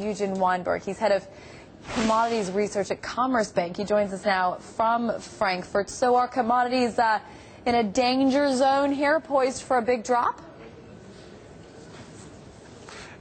Eugen Weinberg. He's head of Commodities research at Commerzbank. He joins us now from Frankfurt. So are commodities in a danger zone here, poised for a big drop?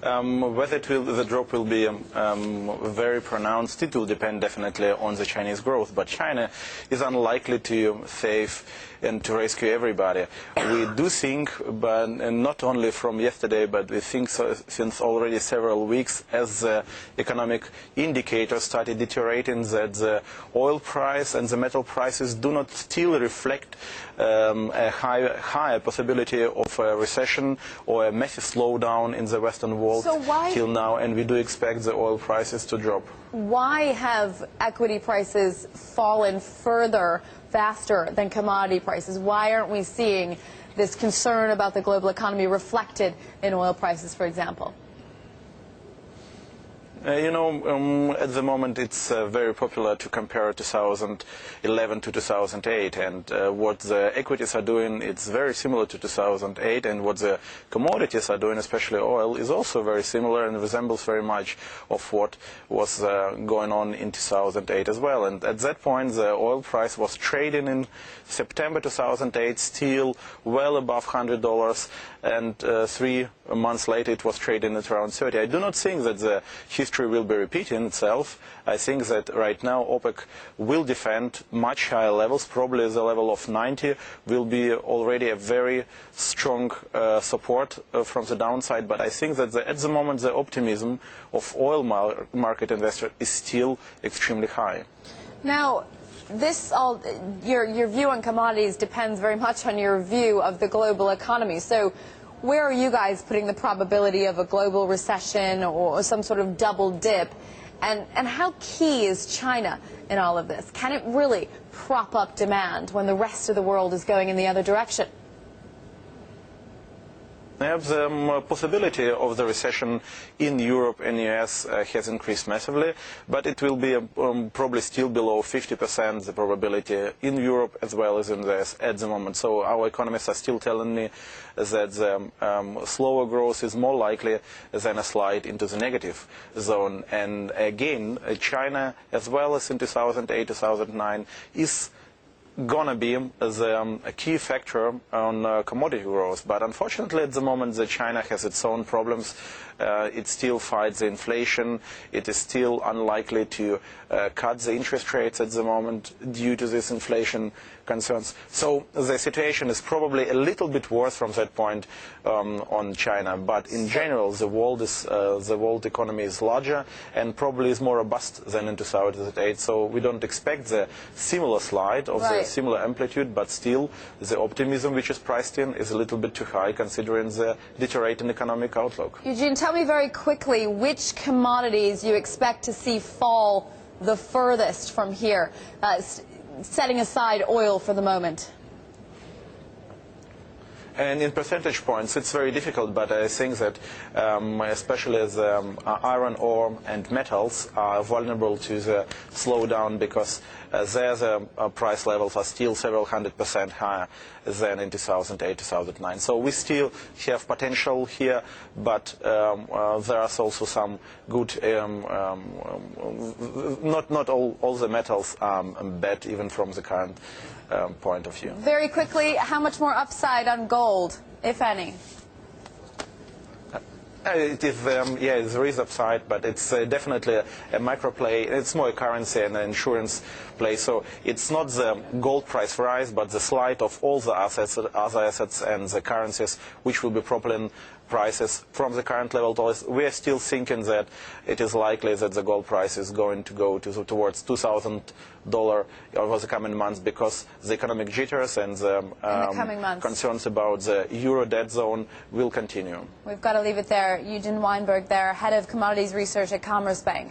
Whether the drop will be very pronounced, it will depend definitely on the Chinese growth. But China is unlikely to save and to rescue everybody. We do think, but not only from yesterday, but we think since already several weeks, as the economic indicators started deteriorating, that the oil price and the metal prices do not still reflect a higher possibility of a recession or a massive slowdown in the Western world till now, and we do expect the oil prices to drop. Why have equity prices fallen faster than commodity prices? Why aren't we seeing this concern about the global economy reflected in oil prices, for example? At the moment it's very popular to compare 2011 to 2008, and what the equities are doing, it's very similar to 2008, and what the commodities are doing, especially oil, is also very similar and resembles very much of what was going on in 2008 as well. And at that point the oil price was trading in September 2008 still well above $100, and 3 months later it was trading at around 30. I do not think that the history will be repeating itself. I think that right now OPEC will defend much higher levels. Probably the level of 90 will be already a very strong support from the downside. But I think that at the moment the optimism of oil market investors is still extremely high. Now, your view on commodities depends very much on your view of the global economy. So where are you guys putting the probability of a global recession or some sort of double dip? And how key is China in all of this? Can it really prop up demand when the rest of the world is going in the other direction? The possibility of the recession in Europe and US has increased massively, but it will be probably still below 50% the probability in Europe as well as in the US at the moment. So our economists are still telling me that the slower growth is more likely than a slide into the negative zone. And again, China, as well as in 2008, 2009, is gonna be a key factor on commodity growth. But unfortunately at the moment China has its own problems. It still fights the inflation. It is still unlikely to cut the interest rates at the moment due to this inflation concerns. So the situation is probably a little bit worse from that point on China. But in general the world economy is larger and probably is more robust than in 2008. So we don't expect the similar slide of the similar amplitude, but still the optimism which is priced in is a little bit too high considering the deteriorating economic outlook. Eugene, tell me very quickly which commodities you expect to see fall the furthest from here, setting aside oil for the moment. And in percentage points, it's very difficult, but I think that especially as iron ore and metals are vulnerable to the slowdown because their price levels are still several %100 higher than in 2008, 2009. So we still have potential here, but there are also some good, not all the metals are bad even from the current point of view. Very quickly, how much more upside on gold, if any? It is, there is upside, but it's definitely a micro play. It's more a currency and an insurance play. So it's not the gold price rise, but the slide of all the assets, other assets and the currencies, which will be propelling prices from the current level. We are still thinking that it is likely that the gold price is going to go towards $2,000 over the coming months because the economic jitters and the concerns about the euro debt zone will continue. We've got to leave it there. Eugen Weinberg there, head of commodities research at Commerzbank.